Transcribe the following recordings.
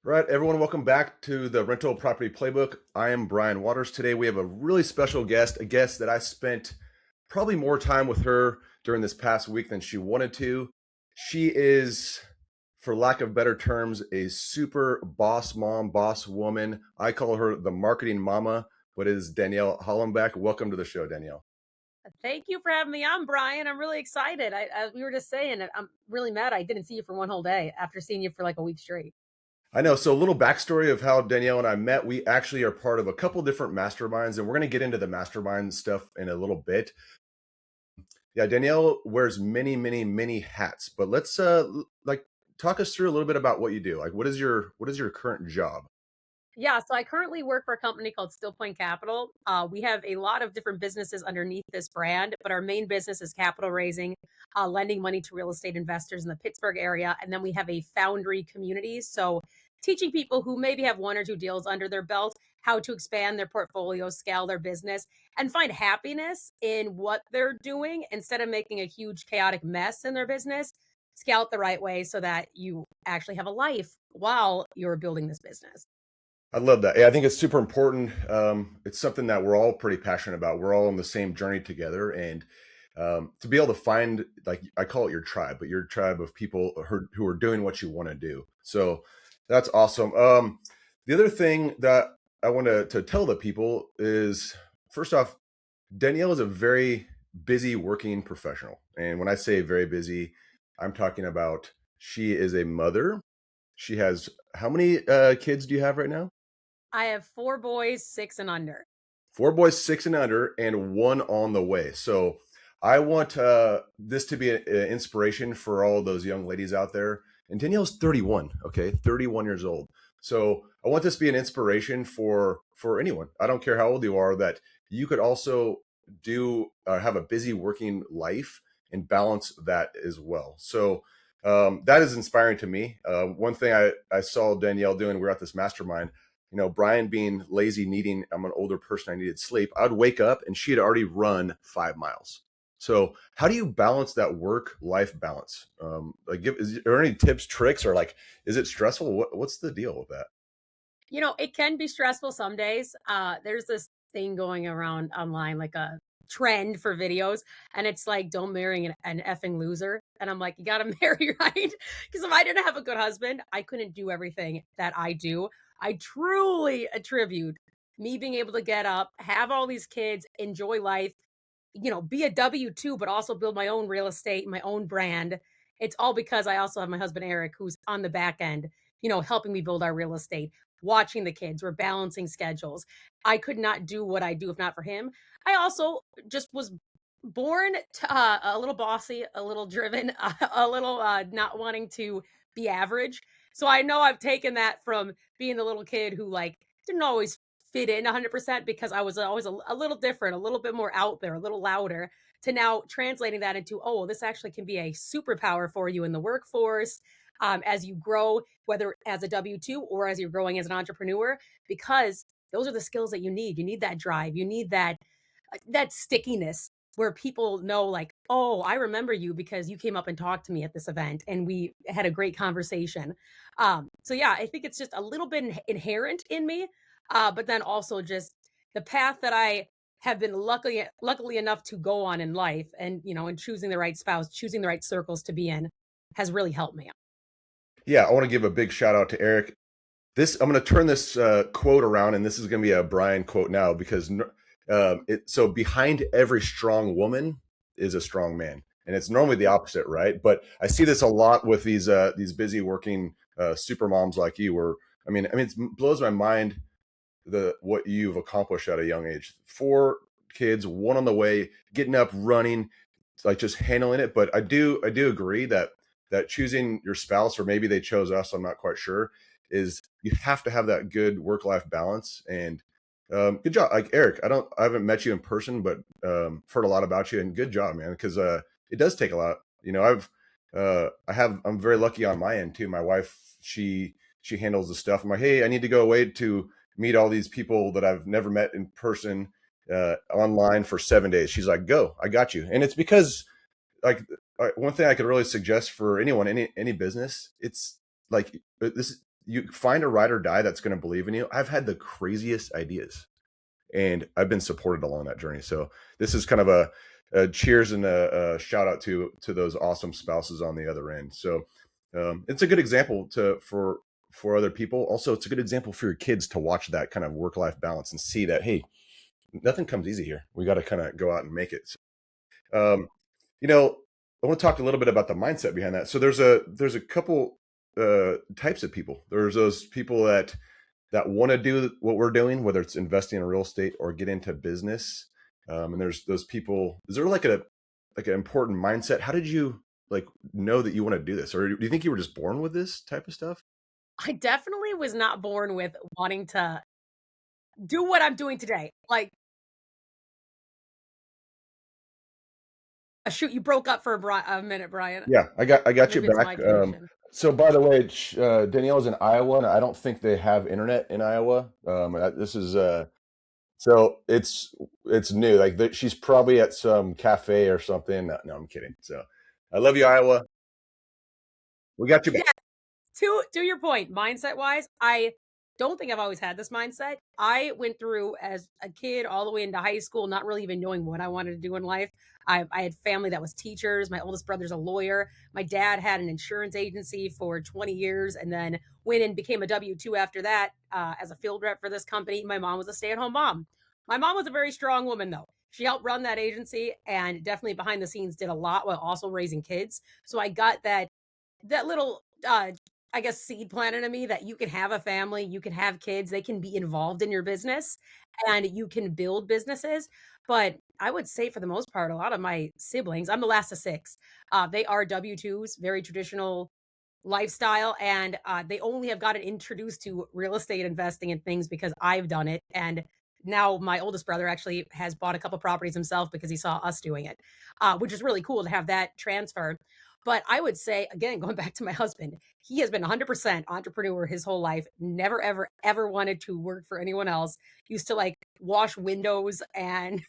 Right, everyone, welcome back to the Rental Property Playbook. I am Brian Waters. Today we have a really special guest, a guest that I spent probably more time with her during this past week than she wanted to. She is, for lack of better terms, a super boss mom, boss woman. I call her the marketing mama, but it is Danielle Hollembaek. Welcome to the show, Danielle. Thank you for having me on, Brian. I'm really excited. We were just saying, I'm really mad I didn't see you for one whole day after seeing you for like a week straight. I know. So a little backstory of how Danielle and I met. We actually are part of a couple different masterminds, and we're going to get into the mastermind stuff in a little bit. Yeah, Danielle wears many hats, but let's talk us through a little bit about what you do. Like, what is your current job? Yeah, so I currently work for a company called Steelpoint Capital. We have a lot of different businesses underneath this brand, but our main business is capital raising, lending money to real estate investors in the Pittsburgh area. And then we have a foundry community. So teaching people who maybe have one or two deals under their belt how to expand their portfolio, scale their business, and find happiness in what they're doing instead of making a huge chaotic mess in their business. Scale it the right way so that you actually have a life while you're building this business. I love that. Yeah, I think it's super important. It's something that we're all pretty passionate about. We're all on the same journey together, and to be able to find, like, I call it your tribe, but your tribe of people who are doing what you want to do. So that's awesome. The other thing that I want to tell the people is, first off, Danielle is a very busy working professional. And when I say very busy, I'm talking about she is a mother. She has, how many kids do you have right now? I have 4 boys, 6 and under. 4 boys, 6 and under, and 1 on the way. So I want this to be an inspiration for all those young ladies out there. And Danielle's 31, okay, 31 years old. So I want this to be an inspiration for anyone. I don't care how old you are, that you could also have a busy working life and balance that as well. So that is inspiring to me. One thing I saw Danielle doing, we were at this mastermind, Brian being lazy, I'm an older person, I needed sleep. I'd wake up and she had already run 5 miles. So how do you balance that work-life balance? Is there any tips, tricks, or is it stressful? What's the deal with that? It can be stressful some days. There's this thing going around online, like a trend for videos, and it's like, don't marry an effing loser. And I'm like, you got to marry, right? Because if I didn't have a good husband, I couldn't do everything that I do. I truly attribute me being able to get up, have all these kids, enjoy life, be a W-2, but also build my own real estate, my own brand. It's all because I also have my husband, Eric, who's on the back end, helping me build our real estate, watching the kids. We're balancing schedules. I could not do what I do if not for him. I also just was born a little bossy, a little driven, a little not wanting to be average. So I know I've taken that from being the little kid who didn't always fit in 100% because I was always a little different, a little bit more out there, a little louder, to now translating that into, oh, this actually can be a superpower for you in the workforce as you grow, whether as a W-2 or as you're growing as an entrepreneur, because those are the skills that you need. You need that drive. You need that stickiness where people know, like, oh, I remember you because you came up and talked to me at this event and we had a great conversation. So yeah, I think it's just a little bit inherent in me, but then also just the path that I have been luckily enough to go on in life, and and choosing the right spouse, choosing the right circles to be in, has really helped me. Yeah, I want to give a big shout out to Eric. I'm going to turn this quote around, and this is going to be a Brian quote now, because so behind every strong woman is a strong man, and it's normally the opposite, right? But I see this a lot with these busy working super moms like you. Where it blows my mind what you've accomplished at a young age. 4 kids, 1 on the way, getting up, running, like just handling it. But I do agree that choosing your spouse, or maybe they chose us, I'm not quite sure, is you have to have that good work-life balance. And good job. Like, Eric, I haven't met you in person, but heard a lot about you, and good job, man. Because it does take a lot. I'm very lucky on my end too. My wife, she handles the stuff. I'm like, hey, I need to go away to meet all these people that I've never met in person online for 7 days. She's like, go, I got you. And it's because, one thing I could really suggest for anyone, any business, it's like this. you find a ride or die that's going to believe in you. I've had the craziest ideas, and I've been supported along that journey. So this is kind of a cheers and a shout out to those awesome spouses on the other end. So it's a good example for other people. Also, it's a good example for your kids to watch that kind of work-life balance and see that, hey, nothing comes easy here. We got to kind of go out and make it. Um, you know, I want to talk a little bit about the mindset behind that. So there's a couple types of people. There's those people that want to do what we're doing, whether it's investing in real estate or get into business. And there's those people. Is there like an important mindset? How did you like know that you want to do this, or do you think you were just born with this type of stuff? I definitely was not born with wanting to do what I'm doing today. Like, shoot, you broke up for a minute, Brian. Yeah, I got you Maybe it's my back. connection. So by the way, Danielle's in Iowa, and I don't think they have internet in Iowa. This is so it's new. Like she's probably at some cafe or something. No, no, I'm kidding. So I love you, Iowa. We got you back. Yeah, to your point, mindset wise, I don't think I've always had this mindset. I went through as a kid all the way into high school, not really even knowing what I wanted to do in life. I had family that was teachers. My oldest brother's a lawyer. My dad had an insurance agency for 20 years and then went and became a W 2 after that as a field rep for this company. My mom was a stay at home mom. My mom was a very strong woman, though. She helped run that agency and definitely behind the scenes did a lot while also raising kids. So I got that little I guess seed planted in me that you can have a family, you can have kids, they can be involved in your business and you can build businesses. But I would say for the most part, a lot of my siblings, I'm the last of six, they are W-2s, very traditional lifestyle. And they only have gotten introduced to real estate investing and things because I've done it. And now my oldest brother actually has bought a couple properties himself because he saw us doing it, which is really cool to have that transferred. But I would say, again, going back to my husband, he has been 100% entrepreneur his whole life. Never, ever, ever wanted to work for anyone else. Used to like wash windows and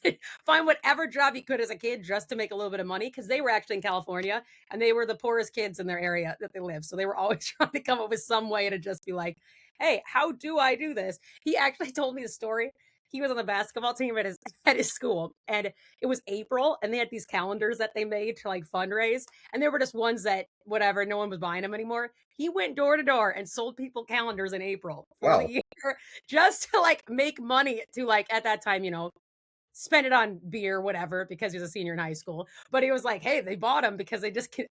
find whatever job he could as a kid just to make a little bit of money because they were actually in California and they were the poorest kids in their area that they lived. So they were always trying to come up with some way to just be like, hey, how do I do this? He actually told me the story. He was on the basketball team at his school, and it was April, and they had these calendars that they made to like fundraise, and there were just ones that whatever, no one was buying them anymore. He went door to door and sold people calendars in April for the Wow. year just to like make money to like at that time, spend it on beer, whatever, because he was a senior in high school. But he was like, hey, they bought them because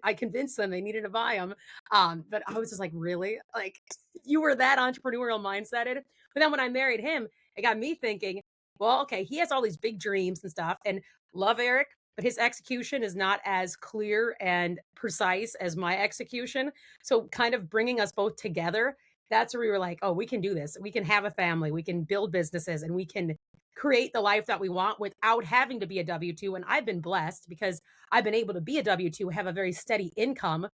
I convinced them they needed to buy them. But I was just like, really? Like you were that entrepreneurial mindseted. But then when I married him, it got me thinking, well, okay, he has all these big dreams and stuff and love Eric, but his execution is not as clear and precise as my execution. So kind of bringing us both together, that's where we were like, oh, we can do this. We can have a family, we can build businesses, and we can create the life that we want without having to be a W 2. And I've been blessed because I've been able to be a W 2, have a very steady income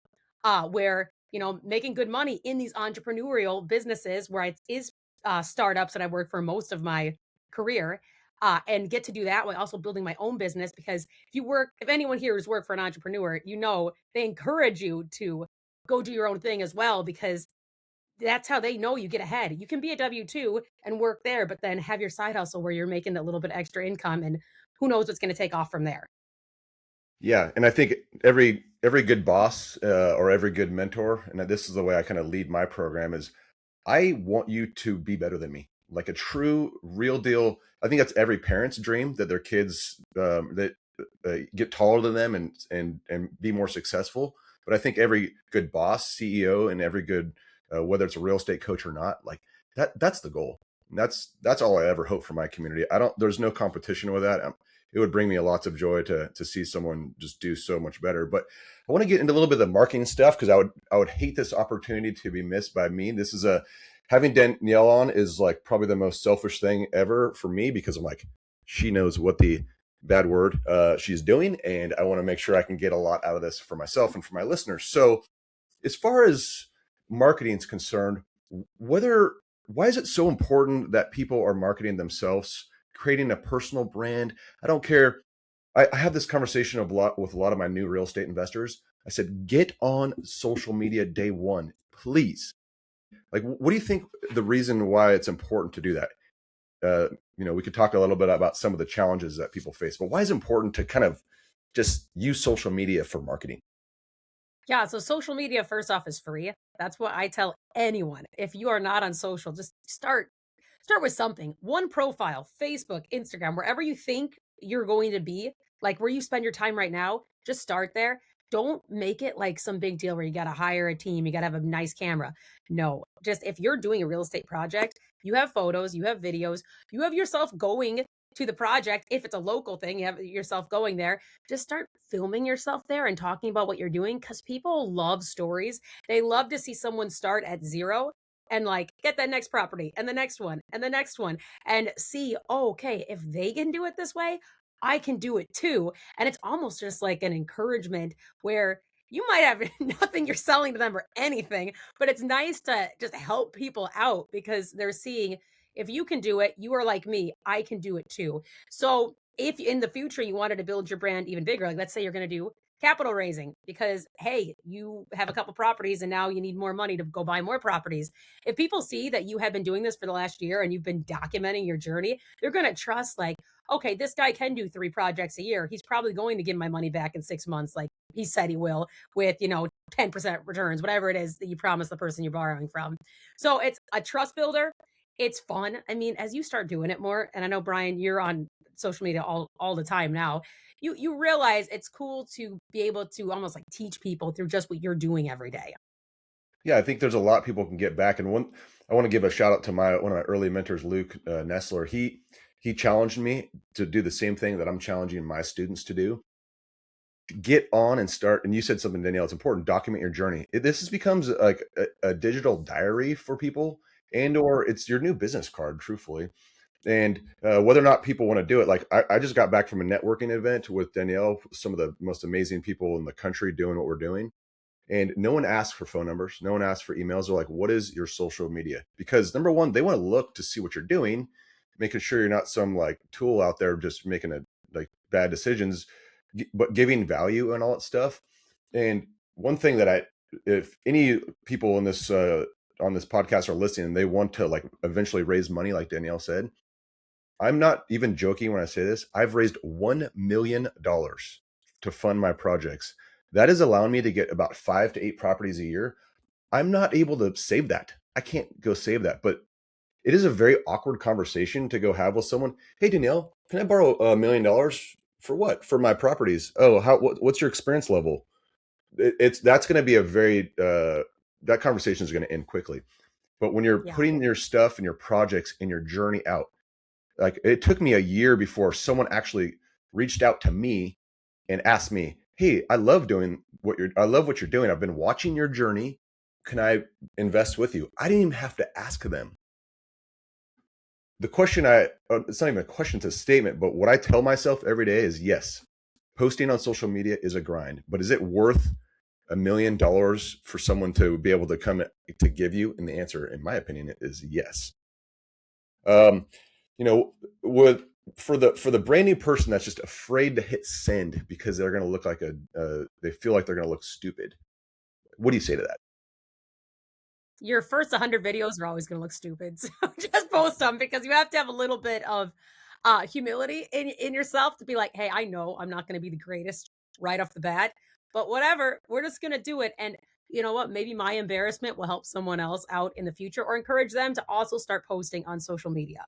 where, making good money in these entrepreneurial businesses where it is startups that I worked for most of my career. And get to do that while also building my own business. Because if anyone here has worked for an entrepreneur, they encourage you to go do your own thing as well, because that's how they know you get ahead. You can be a W 2 and work there, but then have your side hustle where you're making that little bit extra income and who knows what's going to take off from there. Yeah, and I think every good boss or every good mentor, and this is the way I kind of lead my program, is I want you to be better than me, like a true, real deal. I think that's every parent's dream, that their kids that get taller than them and be more successful. But I think every good boss, CEO, and every good whether it's a real estate coach or not, like that's the goal. And that's all I ever hope for my community. There's no competition with that. It would bring me lots of joy to see someone just do so much better. But I want to get into a little bit of the marketing stuff because I would hate this opportunity to be missed by me. This is having Danielle on is like probably the most selfish thing ever for me, because I'm like, she knows what the bad word she's doing, and I want to make sure I can get a lot out of this for myself and for my listeners. So as far as marketing is concerned, why is it so important that people are marketing themselves, creating a personal brand? I don't care. I have this conversation with a lot of my new real estate investors. I said, get on social media day one, please. Like, what do you think the reason why it's important to do that? We could talk a little bit about some of the challenges that people face, but why is it important to kind of just use social media for marketing? Yeah, so social media, first off, is free. That's what I tell anyone. If you are not on social, just start with something. One profile, Facebook, Instagram, wherever you think you're going to be, like where you spend your time right now, just start there. Don't make it like some big deal where you got to hire a team, you got to have a nice camera. No, just if you're doing a real estate project, you have photos, you have videos, you have yourself going to the project. If it's a local thing, you have yourself going there. Just start filming yourself there and talking about what you're doing because people love stories. They love to see someone start at zero and like get that next property and the next one and the next one and see, oh, okay, if they can do it this way, I can do it too. And it's almost just like an encouragement where you might have nothing you're selling to them or anything, but it's nice to just help people out because they're seeing if you can do it, you are like me, I can do it too. So if in the future you wanted to build your brand even bigger, like let's say you're going to do capital raising because hey, you have a couple properties and now you need more money to go buy more properties. If people see that you have been doing this for the last year and you've been documenting your journey, they're going to trust like, okay, this guy can do 3 projects a year. He's probably going to give my money back in 6 months like he said he will with, 10% returns, whatever it is that you promise the person you're borrowing from. So it's a trust builder. It's fun. I mean, as you start doing it more, and I know Brian, you're on social media all the time now, you realize it's cool to be able to almost like teach people through just what you're doing every day. Yeah, I think there's a lot people can get back. And one, I want to give a shout out to one of my early mentors, Luke Nestler. He challenged me to do the same thing that I'm challenging my students to do. Get on and start. And you said something, Danielle. It's important. Document your journey. This becomes like a digital diary for people, or it's your new business card, truthfully. And whether or not people want to do it, like I just got back from a networking event with Danielle, some of the most amazing people in the country doing what we're doing. And no one asked for phone numbers. No one asked for emails. They're like, what is your social media? Because number one, they want to look to see what you're doing, making sure you're not some like tool out there just making like bad decisions, but giving value and all that stuff. And one thing that if any people in this, on this podcast are listening and they want to like eventually raise money, like Danielle said, I'm not even joking when I say this. I've raised $1 million to fund my projects. That is allowing me to get about 5 to 8 properties a year. I'm not able to save that. I can't go save that, but it is a very awkward conversation to go have with someone. Hey, Danielle, can I borrow $1 million for what? For my properties. Oh, what's your experience level? That's going to be a very, that conversation is going to end quickly. But when you're Yeah. putting your stuff and your projects and your journey out, like it took me a year before someone actually reached out to me and asked me, hey, I love what you're doing. I've been watching your journey. Can I invest with you? I didn't even have to ask them. The question it's not even a question, it's a statement, but what I tell myself every day is yes, posting on social media is a grind, but is it worth $1 million for someone to be able to come to give you? And the answer, in my opinion, is yes. You know, with for the brand new person that's just afraid to hit send because they're going to look like they feel like they're going to look stupid. What do you say to that? Your first 100 videos are always going to look stupid. So just post them because you have to have a little bit of humility in yourself to be like, hey, I know I'm not going to be the greatest right off the bat, but whatever, we're just going to do it. And you know what? Maybe my embarrassment will help someone else out in the future or encourage them to also start posting on social media.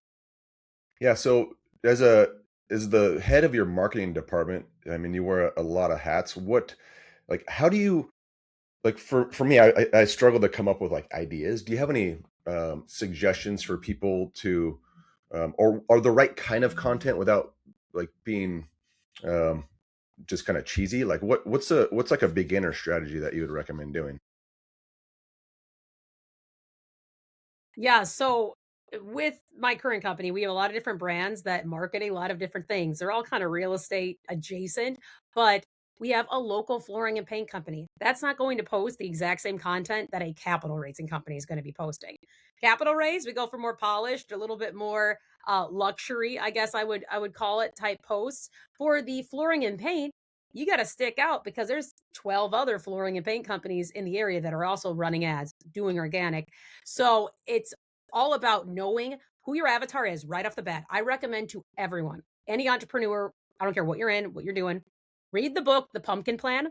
Yeah. So as the head of your marketing department, I mean, you wear a lot of hats. How do you like for me? I struggle to come up with like ideas. Do you have any suggestions for people to or the right kind of content without like being um, just kind of cheesy? Like what's like a beginner strategy that you would recommend doing? Yeah. So with my current company, we have a lot of different brands that market a lot of different things. They're all kind of real estate adjacent, but we have a local flooring and paint company. That's not going to post the exact same content that a capital raising company is going to be posting. Capital raise, we go for more polished, a little bit more luxury, I guess I would call it type posts. For the flooring and paint, you got to stick out because there's 12 other flooring and paint companies in the area that are also running ads, doing organic. So it's all about knowing who your avatar is right off the bat. I recommend to everyone, any entrepreneur, I don't care what you're in, what you're doing, read the book, The Pumpkin Plan,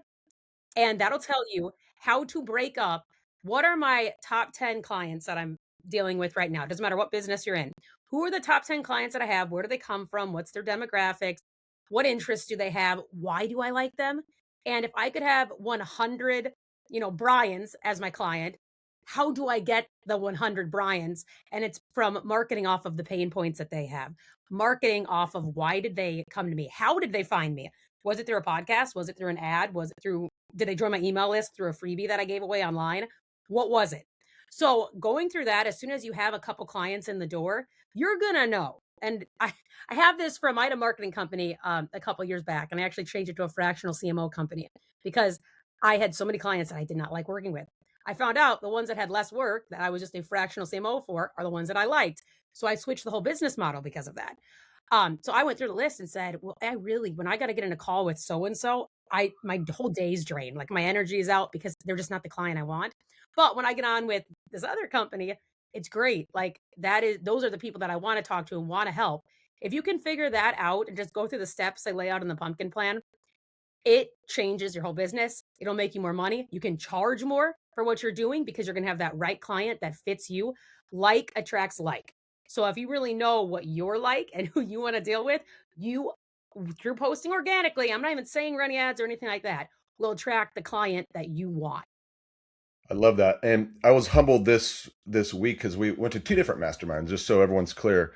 and that'll tell you how to break up what are my top 10 clients that I'm dealing with right now. Doesn't matter what business you're in. Who are the top 10 clients that I have? Where do they come from? What's their demographics? What interests do they have? Why do I like them? And if I could have 100, Brian's as my client, how do I get the 100 Brian's? And it's from marketing off of the pain points that they have, marketing off of why did they come to me? How did they find me? Was it through a podcast? Was it through an ad? Was it through, did they join my email list through a freebie that I gave away online? What was it? So going through that, as soon as you have a couple clients in the door, you're going to know. And I have this from, I had a marketing company a couple years back, and I actually changed it to a fractional CMO company because I had so many clients that I did not like working with. I found out the ones that had less work that I was just a fractional CMO for are the ones that I liked. So I switched the whole business model because of that. So I went through the list and said, well, when I got to get in a call with so-and-so, my whole day's drained. Like my energy is out because they're just not the client I want. But when I get on with this other company, it's great. Like those are the people that I want to talk to and want to help. If you can figure that out and just go through the steps I lay out in the pumpkin plan, it changes your whole business. It'll make you more money. You can charge more for what you're doing because you're going to have that right client that fits you. Like attracts like. So if you really know what you're like and who you want to deal with, through posting organically, I'm not even saying running ads or anything like that, will attract the client that you want. I love that. And I was humbled this week because we went to two different masterminds, just so everyone's clear.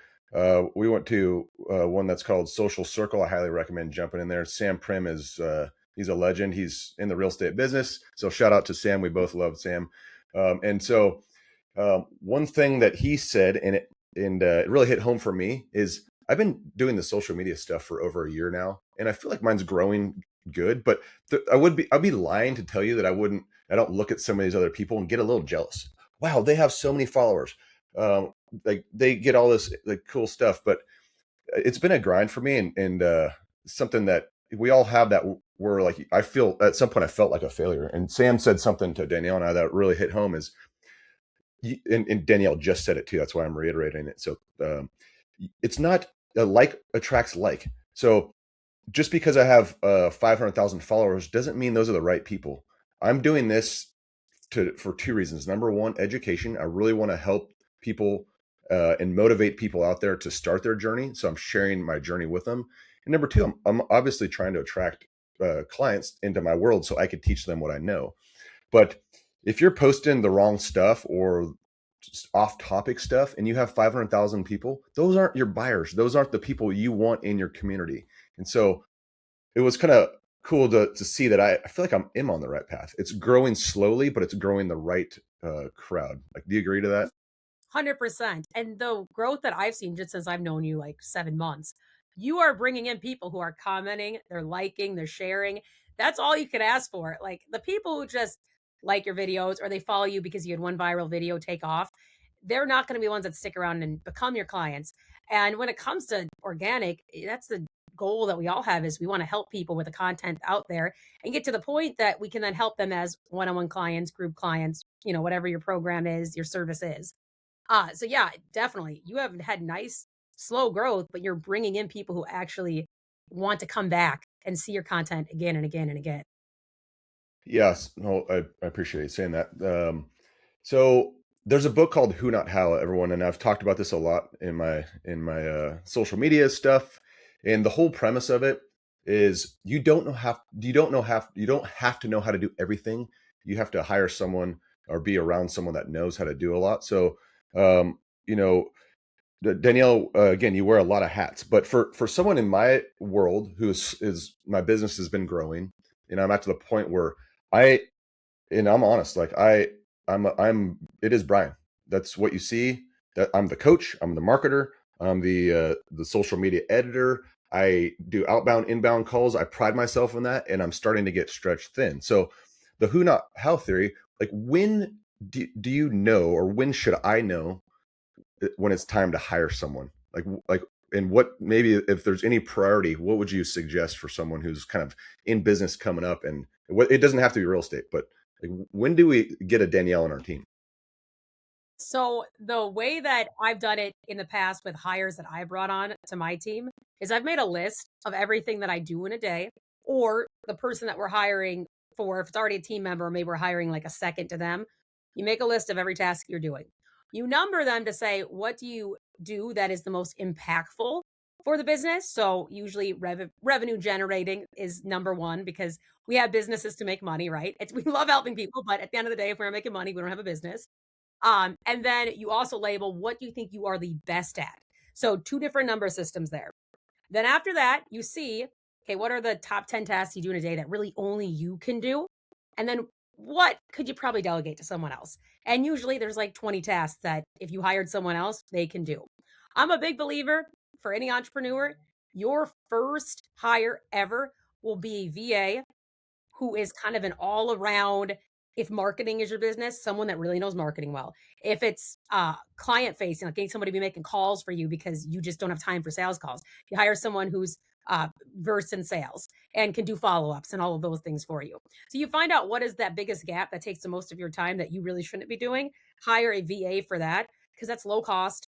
We went to one that's called Social Circle. I highly recommend jumping in there. Sam Prim is he's a legend. He's in the real estate business. So shout out to Sam. We both love Sam. And so one thing that he said, and it really hit home for me, is I've been doing the social media stuff for over a year now, and I feel like mine's growing good. But I'd be lying to tell you that I don't look at some of these other people and get a little jealous. Wow, they have so many followers. Like they get all this like cool stuff, but it's been a grind for me, and something that we all have, that we're like, I feel at some point I felt like a failure. And Sam said something to Danielle and I that really hit home is, and Danielle just said it too. That's why I'm reiterating it. So it's not like attracts like. So just because I have 500,000 followers doesn't mean those are the right people. I'm doing this for two reasons. Number one, education. I really want to help people and motivate people out there to start their journey. So I'm sharing my journey with them. And number two, I'm obviously trying to attract clients into my world so I could teach them what I know. But if you're posting the wrong stuff or just off-topic stuff and you have 500,000 people, those aren't your buyers. Those aren't the people you want in your community. And so it was kind of cool to see that I feel like I'm on the right path. It's growing slowly, but it's growing the right crowd. Like, do you agree to that? 100%. And the growth that I've seen just since I've known you like 7 months, you are bringing in people who are commenting, they're liking, they're sharing. That's all you could ask for. Like the people who just like your videos or they follow you because you had one viral video take off, they're not going to be ones that stick around and become your clients. And when it comes to organic, that's the goal that we all have, is we want to help people with the content out there and get to the point that we can then help them as one-on-one clients, group clients, whatever your program is, your service is. So yeah, definitely. You have had nice, slow growth, but you're bringing in people who actually want to come back and see your content again and again and again. Yes. No, I appreciate you saying that. So there's a book called Who Not How, everyone, and I've talked about this a lot in my social media stuff. And the whole premise of it is you don't have to know how to do everything. You have to hire someone or be around someone that knows how to do a lot. So you know, Danielle, again, you wear a lot of hats, but for someone in my world who is my business has been growing, and I'm at to the point where I, and I'm honest, like it is Brian. That's what you see. That I'm the coach, I'm the marketer, I'm the social media editor. I do outbound, inbound calls. I pride myself in that, and I'm starting to get stretched thin. So the who not how theory, like when do you know, or when should I know when it's time to hire someone? Like and what, maybe if there's any priority, what would you suggest for someone who's kind of in business coming up? And it doesn't have to be real estate, but like, when do we get a Danielle on our team? So the way that I've done it in the past with hires that I brought on to my team is I've made a list of everything that I do in a day, or the person that we're hiring for, if it's already a team member, maybe we're hiring like a second to them. You make a list of every task you're doing. You number them to say, what do you do that is the most impactful for the business? So usually revenue generating is number one, because we have businesses to make money, right? We love helping people, but at the end of the day, if we're not making money, we don't have a business. And then you also label what you think you are the best at. So two different number systems there. Then after that, you see, okay, what are the top 10 tasks you do in a day that really only you can do? And then what could you probably delegate to someone else? And usually there's like 20 tasks that if you hired someone else, they can do. I'm a big believer for any entrepreneur, your first hire ever will be a VA who is kind of an all around, if marketing is your business, someone that really knows marketing well. If it's client facing, like getting somebody to be making calls for you because you just don't have time for sales calls, you hire someone who's versed in sales and can do follow-ups and all of those things for you. So you find out what is that biggest gap that takes the most of your time that you really shouldn't be doing. Hire a VA for that, because that's low cost.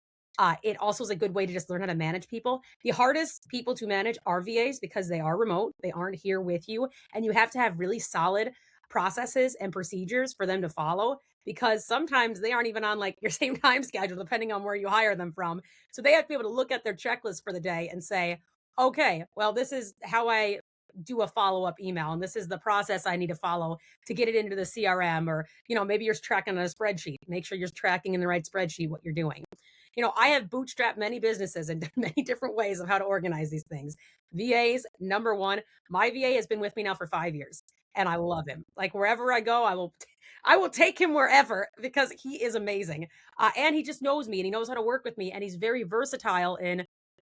It also is a good way to just learn how to manage people. The hardest people to manage are VAs because they are remote. They aren't here with you. And you have to have really solid processes and procedures for them to follow, because sometimes they aren't even on like your same time schedule, depending on where you hire them from. So they have to be able to look at their checklist for the day and say, okay, well, this is how I do a follow-up email, and this is the process I need to follow to get it into the CRM, or, maybe you're tracking on a spreadsheet. Make sure you're tracking in the right spreadsheet what you're doing. I have bootstrapped many businesses in many different ways of how to organize these things. VAs, number one. My VA has been with me now for 5 years, and I love him. Like wherever I go, I will take him wherever, because he is amazing. And he just knows me and he knows how to work with me, and he's very versatile in,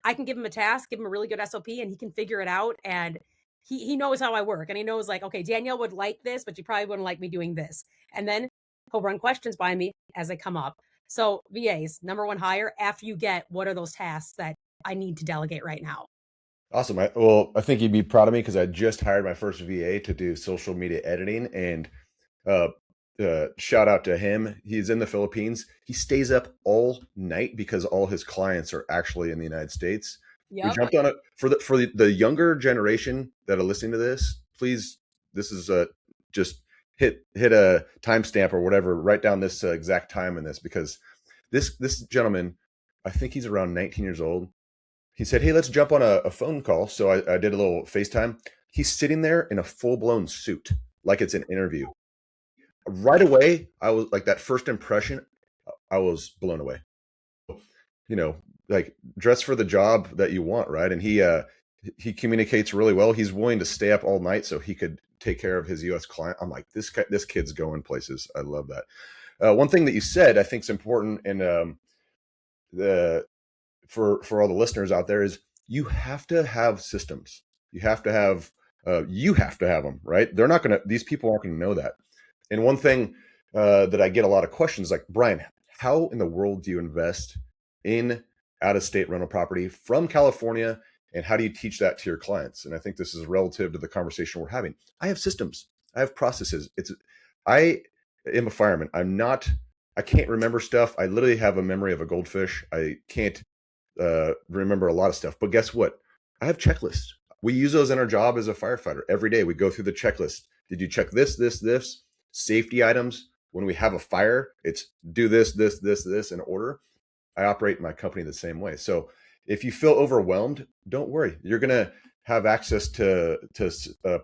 I can give him a task, give him a really good SOP, and he can figure it out. And he knows how I work, and he knows like, okay, Danielle would like this, but you probably wouldn't like me doing this. And then he'll run questions by me as they come up. So VAs, number one hire after you get, what are those tasks that I need to delegate right now? Awesome. I think you'd be proud of me because I just hired my first VA to do social media editing, and uh, shout out to him. He's in the Philippines. He stays up all night because all his clients are actually in the United States. We Yep. jumped on it for the younger generation that are listening to this. Please, this is just hit a timestamp or whatever. Write down this exact time in this, because this gentleman, I think he's around 19 years old. He said, "Hey, let's jump on a phone call." So I did a little FaceTime. He's sitting there in a full blown suit, like it's an interview. Right away, I was like, that first impression, I was blown away. Like, dress for the job that you want, right? And he communicates really well. He's willing to stay up all night so he could take care of his US client. I'm like, this kid's going places. I love that. One thing that you said I think is important, and the for all the listeners out there, is you have to have systems. You have to have them, right? These people aren't gonna know that. And one thing that I get a lot of questions like, Brian, how in the world do you invest in out of state rental property from California? And how do you teach that to your clients? And I think this is relative to the conversation we're having. I have systems, I have processes. I am a fireman. I can't remember stuff. I literally have a memory of a goldfish. I can't remember a lot of stuff. But guess what? I have checklists. We use those in our job as a firefighter. Every day we go through the checklist. Did you check this? Safety items. When we have a fire, it's do this in order. I operate my company the same way. So if you feel overwhelmed, don't worry. You're going to have access to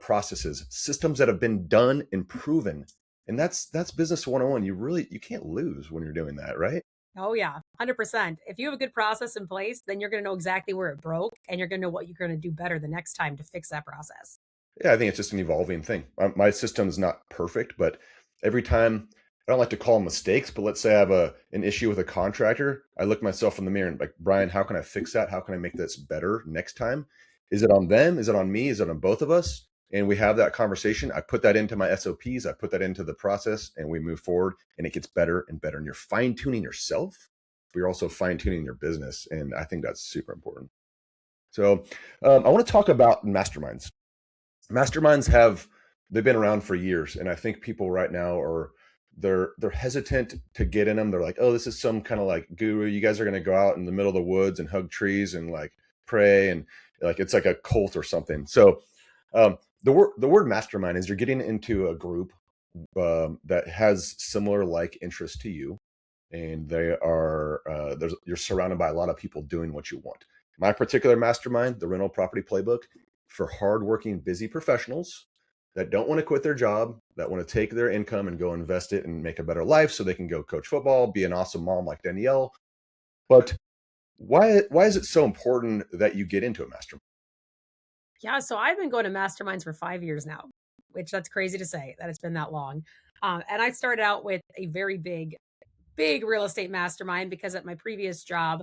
processes, systems that have been done and proven. And that's business 101. You can't lose when you're doing that, right? Oh yeah, 100%. If you have a good process in place, then you're going to know exactly where it broke, and you're going to know what you're going to do better the next time to fix that process. Yeah, I think it's just an evolving thing. My system's not perfect, but every time, I don't like to call them mistakes, but let's say I have an issue with a contractor, I look myself in the mirror and like, Brian, how can I fix that? How can I make this better next time? Is it on them? Is it on me? Is it on both of us? And we have that conversation. I put that into my SOPs. I put that into the process, and we move forward, and it gets better and better. And you're fine tuning yourself, but you're also fine tuning your business. And I think that's super important. So I want to talk about masterminds. Masterminds they've been around for years, and I think people right now they're hesitant to get in them. They're like, oh, this is some kind of like guru. You guys are going to go out in the middle of the woods and hug trees and like pray, and like it's like a cult or something. So the word mastermind is you're getting into a group that has similar like interests to you, and you're surrounded by a lot of people doing what you want. My particular mastermind, the Rental Property Playbook, for hardworking, busy professionals that don't want to quit their job, that want to take their income and go invest it and make a better life so they can go coach football, be an awesome mom like Danielle. But why is it so important that you get into a mastermind? Yeah, so I've been going to masterminds for 5 years now, which that's crazy to say that it's been that long. And I started out with a very big real estate mastermind because at my previous job,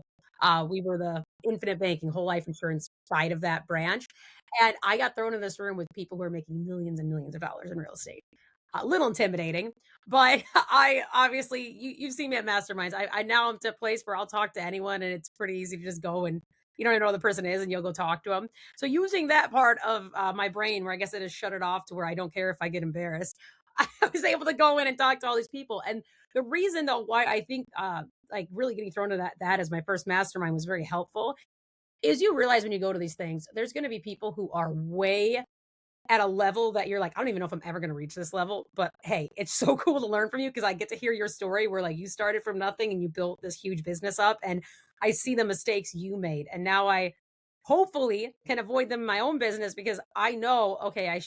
we were the infinite banking, whole life insurance side of that branch. And I got thrown in this room with people who are making millions and millions of dollars in real estate. A little intimidating, but I obviously you've seen me at masterminds. I now am to a place where I'll talk to anyone, and it's pretty easy to just go and you don't even know who the person is, and you'll go talk to them. So using that part of my brain, where I guess it has shut it off to where I don't care if I get embarrassed, I was able to go in and talk to all these people. And the reason though why I think like really getting thrown to that as my first mastermind was very helpful is you realize when you go to these things, there's going to be people who are way at a level that you're like, I don't even know if I'm ever going to reach this level, but hey, it's so cool to learn from you because I get to hear your story where like you started from nothing and you built this huge business up, and I see the mistakes you made, and now I hopefully can avoid them in my own business because I know, okay,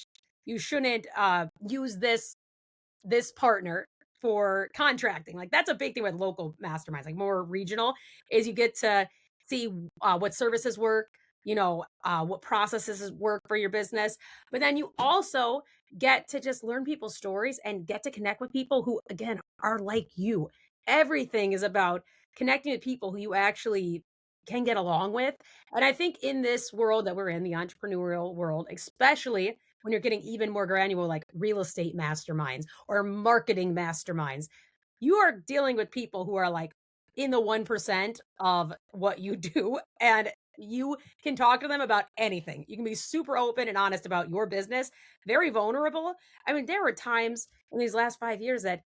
you shouldn't use this partner for contracting. Like that's a big thing with local masterminds, like more regional, is you get to see what services work, what processes work for your business. But then you also get to just learn people's stories and get to connect with people who, again, are like you. Everything is about connecting with people who you actually can get along with. And I think in this world that we're in, the entrepreneurial world, especially when you're getting even more granular, like real estate masterminds or marketing masterminds, you are dealing with people who are like in the 1% of what you do. And you can talk to them about anything. You can be super open and honest about your business, very vulnerable. I mean, there were times in these last 5 years that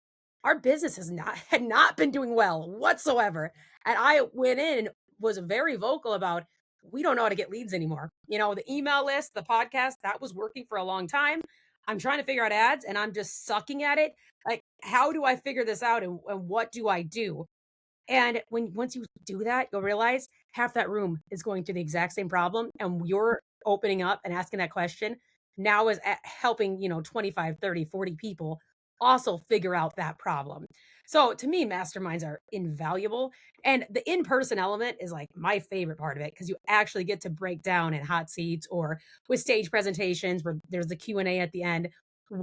our business had not been doing well whatsoever. And I went in and was very vocal about we don't know how to get leads anymore. The email list, the podcast, that was working for a long time. I'm trying to figure out ads and I'm just sucking at it. Like, how do I figure this out and what do I do? And once you do that, you'll realize half that room is going through the exact same problem. And you're opening up and asking that question now is helping, 25, 30, 40 people also figure out that problem. So to me, masterminds are invaluable. And the in-person element is like my favorite part of it because you actually get to break down in hot seats or with stage presentations where there's the Q&A at the end,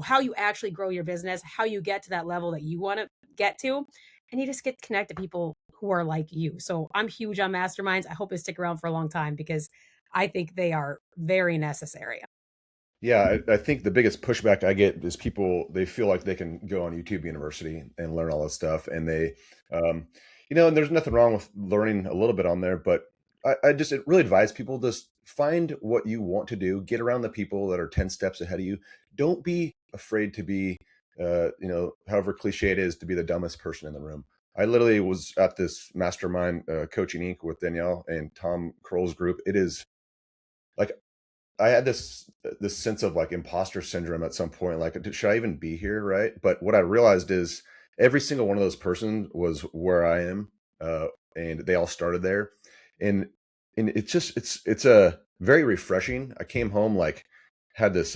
how you actually grow your business, how you get to that level that you want to get to. And you just get to connect to people who are like you. So I'm huge on masterminds. I hope they stick around for a long time because I think they are very necessary. Yeah, I think the biggest pushback I get is they feel like they can go on YouTube University and learn all this stuff, and um, and there's nothing wrong with learning a little bit on there, but I just really advise people just find what you want to do, get around the people that are 10 steps ahead of you. Don't be afraid to be, however cliche it is, to be the dumbest person in the room. I literally was at this mastermind, Coaching Inc. with Danielle and Tom Kroll's group. It is like I had this sense of like imposter syndrome at some point. Like, should I even be here, right? But what I realized is every single one of those persons was where I am, and they all started there, and it's a very refreshing. I came home like had this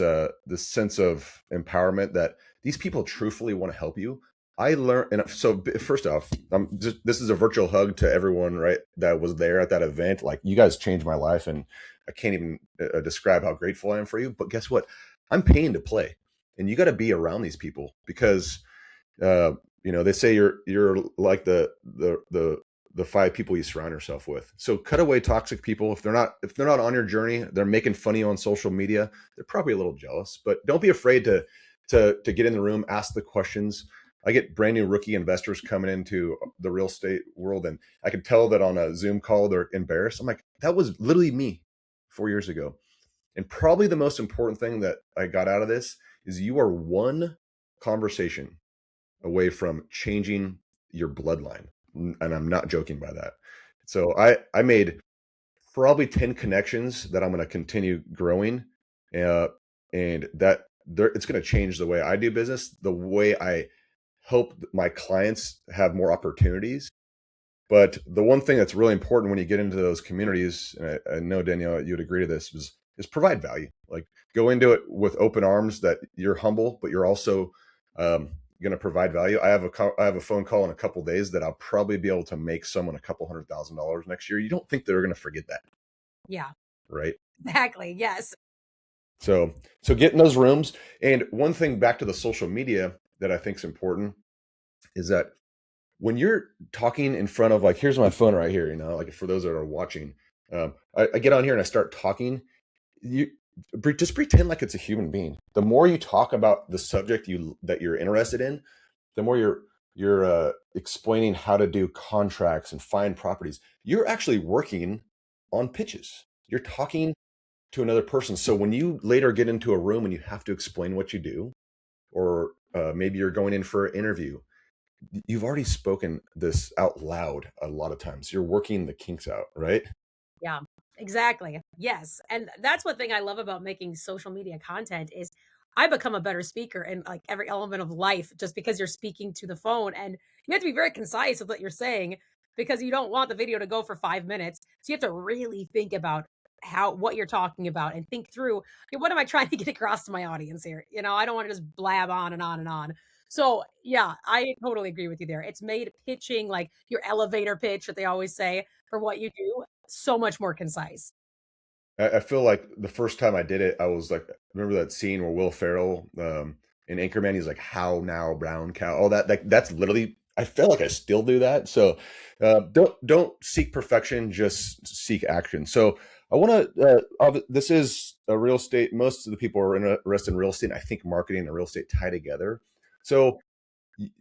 sense of empowerment that these people truthfully want to help you. I learned, and so first off, this is a virtual hug to everyone, right, that was there at that event. Like, you guys changed my life, and I can't even describe how grateful I am for you. But guess what? I'm paying to play, and you got to be around these people because, they say you're like the five people you surround yourself with. So cut away toxic people. If they're not on your journey, they're making fun of you on social media. They're probably a little jealous, but don't be afraid to get in the room, ask the questions. I get brand new rookie investors coming into the real estate world, and I can tell that on a Zoom call, they're embarrassed. I'm like, that was literally me 4 years ago. And probably the most important thing that I got out of this is you are one conversation away from changing your bloodline. And I'm not joking by that. So I made probably 10 connections that I'm going to continue growing. Uh, and that it's going to change the way I do business, the way I help my clients have more opportunities. But the one thing that's really important when you get into those communities, and I know Danielle, you'd agree to this, is provide value. Like, go into it with open arms, that you're humble, but you're also going to provide value. I have a phone call in a couple of days that I'll probably be able to make someone a couple $100,000 next year. You don't think they're going to forget that, Yeah, right? exactly. Yes. So get in those rooms. And one thing back to the social media that I think is important is that when you're talking in front of, like, here's my phone right here, like for those that are watching, I get on here and I start talking. You just pretend like it's a human being. The more you talk about the subject that you're interested in, the more you're explaining how to do contracts and find properties. You're actually working on pitches. You're talking to another person. So when you later get into a room and you have to explain what you do, or maybe you're going in for an interview, you've already spoken this out loud a lot of times. You're working the kinks out, right? Yeah, exactly. Yes. And that's one thing I love about making social media content is I become a better speaker in like every element of life just because you're speaking to the phone, and you have to be very concise with what you're saying because you don't want the video to go for 5 minutes. So you have to really think about what you're talking about and think through, okay, what am I trying to get across to my audience here? I don't want to just blab on and on and on. So yeah, I totally agree with you there. It's made pitching, like your elevator pitch that they always say for what you do, so much more concise. I feel like the first time I did it, I was like, remember that scene where Will Ferrell in Anchorman, he's like, "How now, brown cow?" Oh, that's literally. I feel like I still do that. So don't seek perfection, just seek action. So I want to. This is a real estate. Most of the people are interested in real estate. I think marketing and real estate tie together. So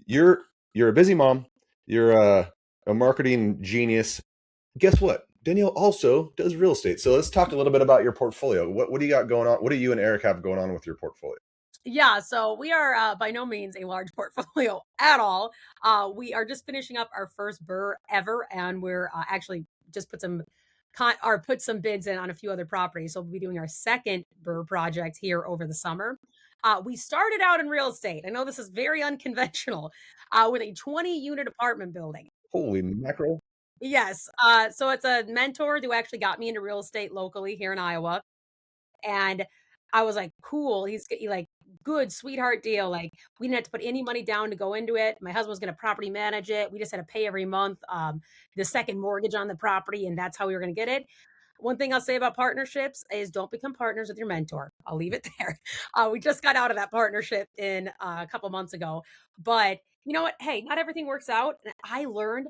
you're a busy mom. You're a marketing genius. Guess what? Danielle also does real estate. So let's talk a little bit about your portfolio. What do you got going on? What do you and Eric have going on with your portfolio? Yeah, so we are by no means a large portfolio at all. We are just finishing up our first BRRRR ever, and we're actually just put some bids in on a few other properties. So we'll be doing our second BRRRR project here over the summer. We started out in real estate. I know this is very unconventional, with a 20-unit apartment building. Holy mackerel. Yes. So it's a mentor who actually got me into real estate locally here in Iowa. And I was like, cool. Like, good sweetheart deal. Like, we didn't have to put any money down to go into it. My husband was going to property manage it. We just had to pay every month the second mortgage on the property, and that's how we were going to get it. One thing I'll say about partnerships is don't become partners with your mentor. I'll leave it there. We just got out of that partnership in a couple months ago, but you know what? Hey, not everything works out. And I learned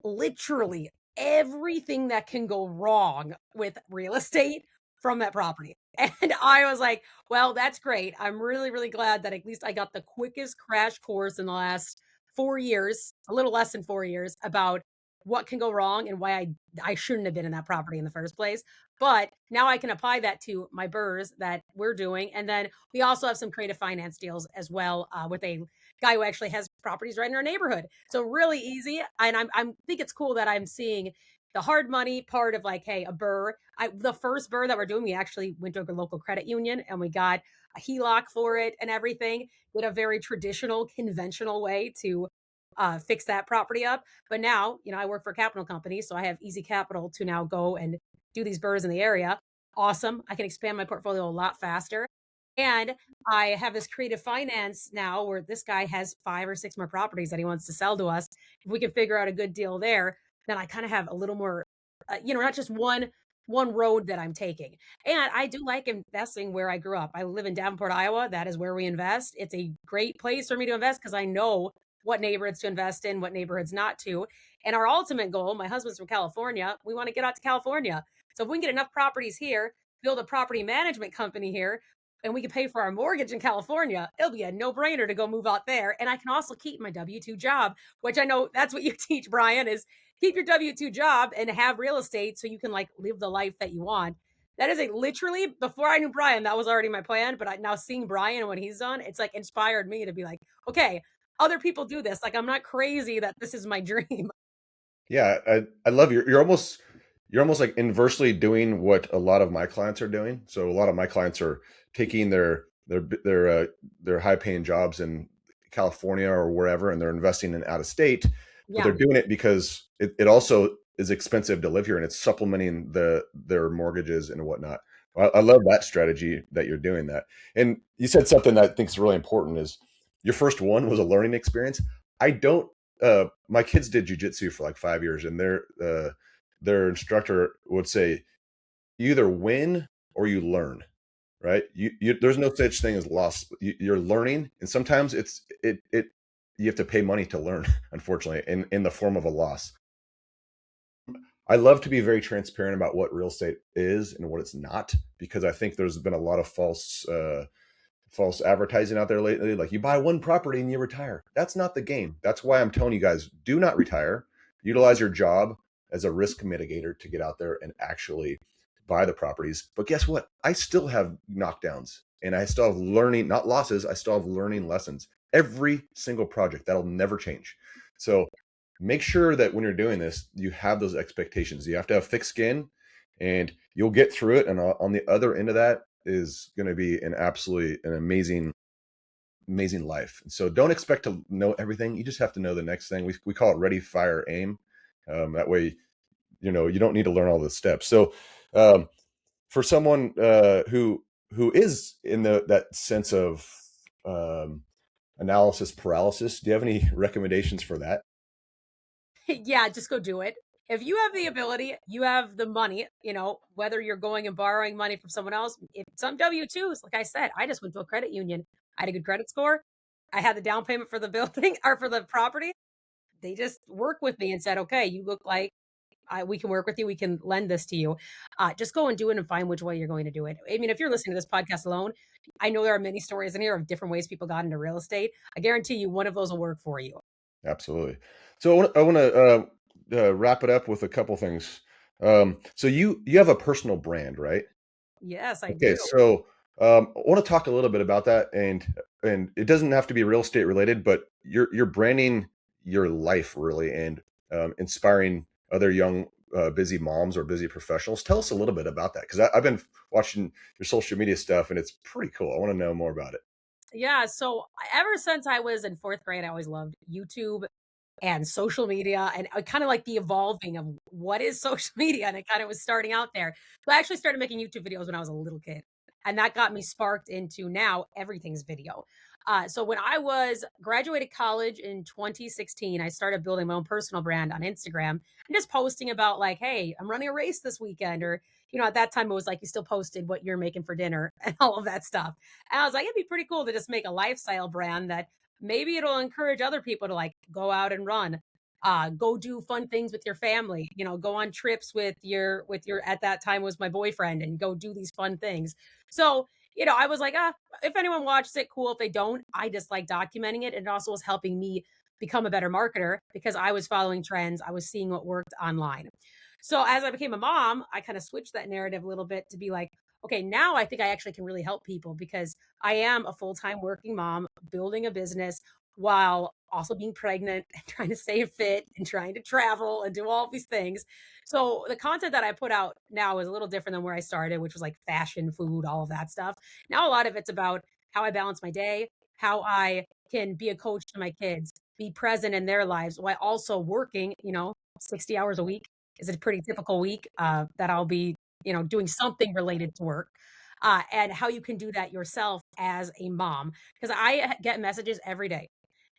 literally everything that can go wrong with real estate from that property. And I was like, well, that's great. I'm really, really glad that at least I got the quickest crash course in the last 4 years, a little less than 4 years, about what can go wrong and why I shouldn't have been in that property in the first place. But now I can apply that to my BRRRRs that we're doing. And then we also have some creative finance deals as well, with a guy who actually has properties right in our neighborhood. So really easy. And I think it's cool that I'm seeing the hard money part of, like, hey, a BRRRR. The first BRRRR that we're doing, we actually went to a local credit union and we got a HELOC for it and everything. Did a very traditional, conventional way to fix that property up. But now, I work for a capital company, so I have easy capital to now go and do these BRRRRs in the area. Awesome. I can expand my portfolio a lot faster. And I have this creative finance now where this guy has 5 or 6 more properties that he wants to sell to us. If we can figure out a good deal there, then I kind of have a little more, not just one road that I'm taking. And I do like investing where I grew up. I live in Davenport, Iowa. That is where we invest. It's a great place for me to invest because I know what neighborhoods to invest in, what neighborhoods not to. And our ultimate goal, my husband's from California, we want to get out to California. So if we can get enough properties here, build a property management company here, and we can pay for our mortgage in California, it'll be a no-brainer to go move out there. And I can also keep my W-2 job, which I know that's what you teach, Brian, is keep your W-2 job and have real estate so you can, like, live the life that you want. That is literally before I knew Brian, that was already my plan. But now seeing Brian and what he's done, it's like inspired me to be like, okay, other people do this. Like I'm not crazy that this is my dream. Yeah, I love you're almost like inversely doing what a lot of my clients are doing. So a lot of my clients are taking their high paying jobs in California or wherever, and they're investing in out of state, but Yeah. they're doing it because it also is expensive to live here, and it's supplementing their mortgages and whatnot. I love that strategy that you're doing that. And you said something that I think is really important is your first one was a learning experience. I don't my kids did jujitsu for like 5 years, and their instructor would say, "You either win or you learn." Right? There's no such thing as loss. You're learning, and sometimes it you have to pay money to learn, unfortunately, in the form of a loss. I love to be very transparent about what real estate is and what it's not, because I think there's been a lot of false advertising out there lately. Like you buy one property and you retire. That's not the game. That's why I'm telling you guys, do not retire. Utilize your job as a risk mitigator to get out there and actually buy the properties. But guess what? I still have knockdowns and I still have learning, not losses. I still have learning lessons. Every single project that'll never change. So make sure that when you're doing this, you have those expectations. You have to have thick skin and you'll get through it. And on the other end of that is going to be an amazing life. So don't expect to know everything. You just have to know the next thing. We call it ready, fire, aim. That way, you don't need to learn all the steps. So um, for someone who is in that sense of um, analysis paralysis, do you have any recommendations for that? Yeah, just go do it. If you have the ability, you have the money, whether you're going and borrowing money from someone else, if some W-2s, like I said, I just went to a credit union. I had a good credit score. I had the down payment for the building or for the property. They just worked with me and said, okay, you look like we can work with you. We can lend this to you. Just go and do it and find which way you're going to do it. I mean, if you're listening to this podcast alone, I know there are many stories in here of different ways people got into real estate. I guarantee you one of those will work for you. Absolutely. So I want to wrap it up with a couple things. So you have a personal brand, right? Yes, I Okay, do. so I want to talk a little bit about that, and it doesn't have to be real estate related, but you're branding your life really, and inspiring other young busy moms or busy professionals. Tell us a little bit about that, because I've been watching your social media stuff, and it's pretty cool. I want to know more about it. Yeah, so ever since I was in 4th grade, I always loved YouTube and social media, and I kinda like the evolving of what is social media, and it kinda was starting out there. So I actually started making YouTube videos when I was a little kid, and that got me sparked into now everything's video. So when I was graduated college in 2016, I started building my own personal brand on Instagram and just posting about like, "Hey, I'm running a race this weekend," or, at that time it was like you still posted what you're making for dinner and all of that stuff. And I was like, "It'd be pretty cool to just make a lifestyle brand that maybe it'll encourage other people to like go out and run, go do fun things with your family, go on trips with your at that time was my boyfriend and go do these fun things." So, I was like, if anyone watches it, cool. If they don't, I just like documenting it. And it also was helping me become a better marketer because I was following trends. I was seeing what worked online. So as I became a mom, I kind of switched that narrative a little bit to be like, okay, now I think I actually can really help people because I am a full-time working mom building a business while also being pregnant and trying to stay fit and trying to travel and do all these things. So the content that I put out now is a little different than where I started, which was like fashion, food, all of that stuff. Now a lot of it's about how I balance my day, how I can be a coach to my kids, be present in their lives while also working, 60 hours a week is a pretty typical week that I'll be, doing something related to work. And how you can do that yourself as a mom. Because get messages every day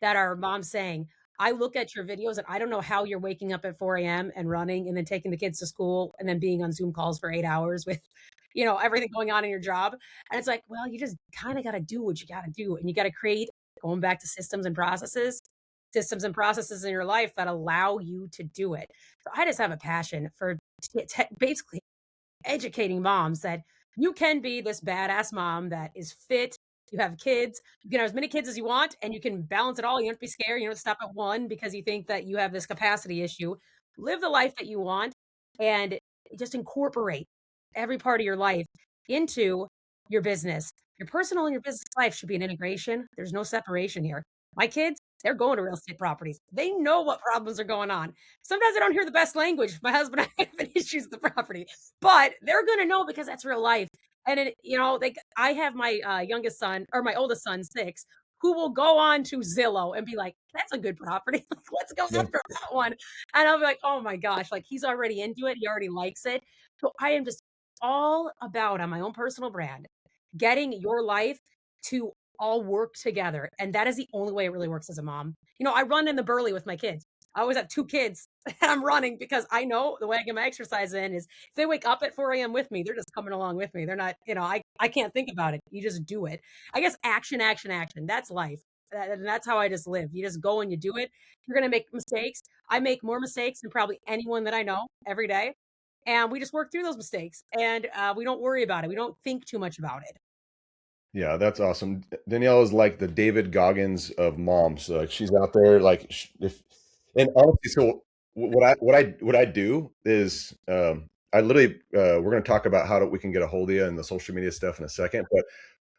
that are moms saying, I look at your videos and I don't know how you're waking up at 4 a.m. and running and then taking the kids to school and then being on Zoom calls for 8 hours with, everything going on in your job. And it's like, well, you just kind of got to do what you got to do. And you got to create, going back to systems and processes in your life that allow you to do it. So I just have a passion for basically educating moms that you can be this badass mom that is fit. You have kids. You can have as many kids as you want, and you can balance it all. You don't have to be scared. You don't stop at one because you think that you have this capacity issue. Live the life that you want, and just incorporate. every part of your life into your business. Your personal and your business life should be an integration. There's no separation here. My kids, they're going to real estate properties. They know what problems are going on. Sometimes I don't hear the best language. My husband and I have issues with the property, but they're going to know because that's real life. And I have my youngest son or my oldest son, 6, who will go on to Zillow and be like, "That's a good property. Like, let's go Yeah. after that one." And I'll be like, "Oh my gosh!" Like he's already into it. He already likes it. So I am just all about on my own personal brand, getting your life to all work together. And that is the only way it really works as a mom. I run in the Burley with my kids. I always have 2 kids and I'm running because I know the way I get my exercise in is if they wake up at 4 a.m. with me, they're just coming along with me. They're not, I can't think about it. You just do it. I guess action, action, action. That's life. And that's how I just live. You just go and you do it. You're going to make mistakes. I make more mistakes than probably anyone that I know every day. And we just work through those mistakes and we don't worry about it. We don't think too much about it. Yeah, that's awesome. Danielle is like the David Goggins of moms. Like she's out there, like if and honestly, so what I do is I literally we're going to talk about how we can get a hold of you and the social media stuff in a second, but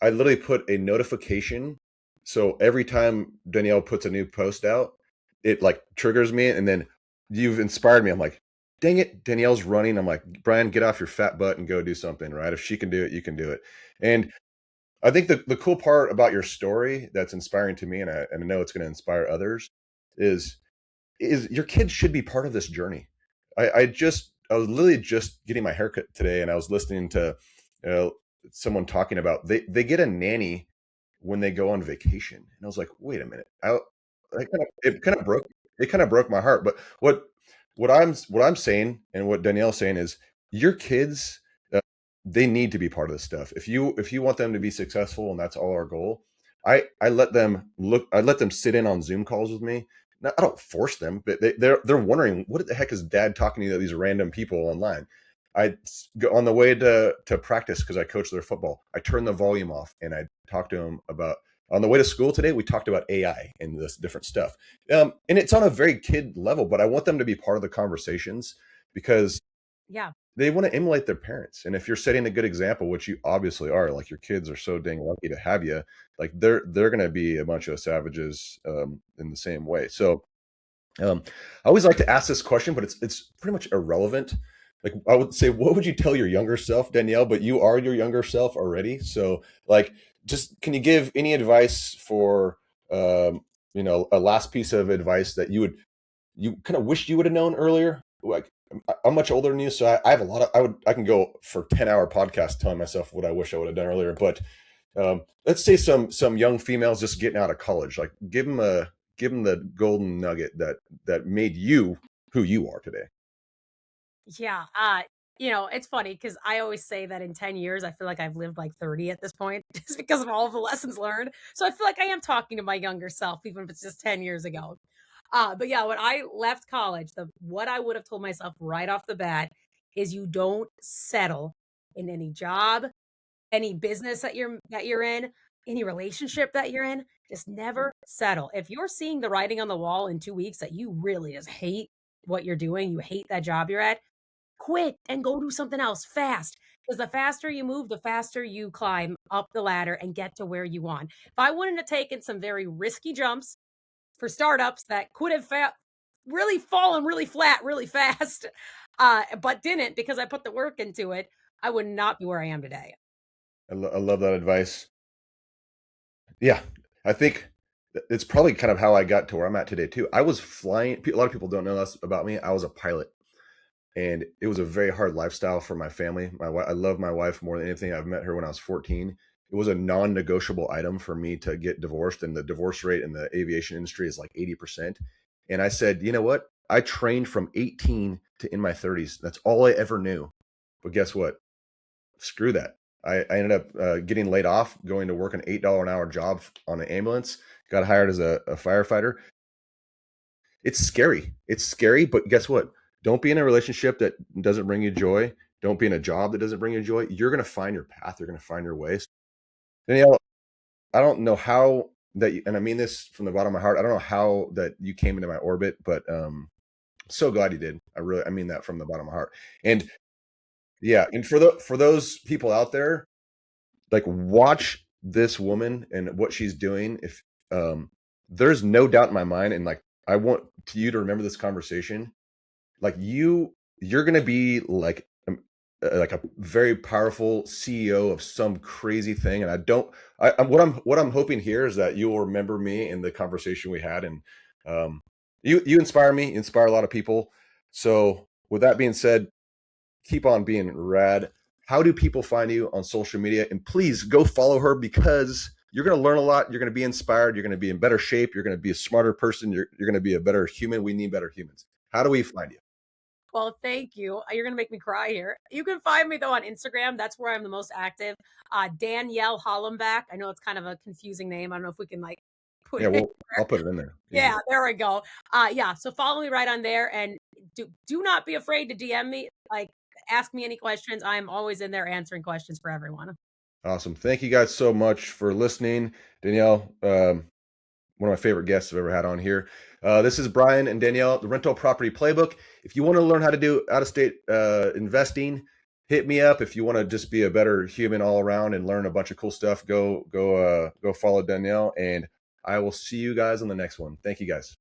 I literally put a notification. So every time Danielle puts a new post out, it like triggers me, and then you've inspired me. I'm like, dang it, Danielle's running. I'm like, Brian, get off your fat butt and go do something, right? If she can do it, you can do it. And I think the cool part about your story that's inspiring to me, and I know it's going to inspire others, is your kids should be part of this journey. I was literally just getting my haircut today, and I was listening to uh, someone talking about they get a nanny when they go on vacation, and I was like, wait a minute, it kind of broke my heart. But what I'm saying and what Danielle's saying is your kids, they need to be part of this stuff. If you want them to be successful, and that's all our goal, I let them sit in on Zoom calls with me. Now, I don't force them, but they're wondering what the heck is Dad talking to these random people online. I go on the way to practice because I coach their football. I turn the volume off and I talk to them about. On the way to school today, we talked about AI and this different stuff, and it's on a very kid level, but I want them to be part of the conversations because Yeah. they want to emulate their parents. And if you're setting a good example, which you obviously are, like your kids are so dang lucky to have you, like they're going to be a bunch of savages in the same way. So I always like to ask this question, but it's pretty much irrelevant. Like I would say, what would you tell your younger self, Danielle? But you are your younger self already. So like, just can you give any advice for a last piece of advice that you kind of wish you would have known earlier? Like I'm much older than you, so I have a lot of I can go for 10-hour podcast telling myself what I wish I would have done earlier. But let's say some young females just getting out of college, like give them the golden nugget that made you who you are today. Yeah. It's funny because I always say that in 10 years, I feel like I've lived like 30 at this point just because of all of the lessons learned. So I feel like I am talking to my younger self, even if it's just 10 years ago. But yeah, when I left college, what I would have told myself right off the bat is you don't settle in any job, any business that you're in, any relationship that you're in. Just never settle. If you're seeing the writing on the wall in 2 weeks that you really just hate what you're doing, you hate that job you're at, quit and go do something else fast. Because the faster you move, the faster you climb up the ladder and get to where you want. If I wouldn't have taken some very risky jumps for startups that could have really fallen really flat really fast, but didn't because I put the work into it, I would not be where I am today. I love that advice. Yeah, I think it's probably kind of how I got to where I'm at today too. I was flying. A lot of people don't know this about me. I was a pilot, and it was a very hard lifestyle for my family. I love my wife more than anything. I've met her when I was 14. It was a non-negotiable item for me to get divorced, and the divorce rate in the aviation industry is like 80%. And I said, you know what? I trained from 18 to in my 30s. That's all I ever knew. But guess what? Screw that. I ended up getting laid off, going to work an $8 an hour job on an ambulance, got hired as a firefighter. It's scary. It's scary, but guess what? Don't be in a relationship that doesn't bring you joy. Don't be in a job that doesn't bring you joy. You're going to find your path. You're going to find your ways. Danielle, I don't know how and I mean this from the bottom of my heart, I don't know how that you came into my orbit, but so glad you did. I mean that from the bottom of my heart. And Yeah, and for those people out there, like, watch this woman and what she's doing. If there's no doubt in my mind, and like I want you to remember this conversation, like you're gonna be like a very powerful CEO of some crazy thing. And I don't what I'm hoping here is that you'll remember me in the conversation we had. And you inspire me, you inspire a lot of people. So with that being said, keep on being rad. How do people find you on social media? And please go follow her, because you're going to learn a lot. You're going to be inspired. You're going to be in better shape. You're going to be a smarter person. You're going to be a better human. We need better humans. How do we find you? Well, thank you. You're going to make me cry here. You can find me, though, on Instagram. That's where I'm the most active. Danielle Hollembaek. I know it's kind of a confusing name. I don't know if we can like put Yeah, it. well, I'll put it in there. Yeah, there we go. Yeah, so follow me right on there, and do not be afraid to DM me. Like, ask me any questions. I'm always in there answering questions for everyone. Awesome. Thank you guys so much for listening. Danielle, one of my favorite guests I've ever had on here. This is Brian and Danielle, the Rental Property Playbook. If you want to learn how to do out-of-state investing, hit me up. If you want to just be a better human all around and learn a bunch of cool stuff, go follow Danielle, and I will see you guys on the next one. Thank you guys.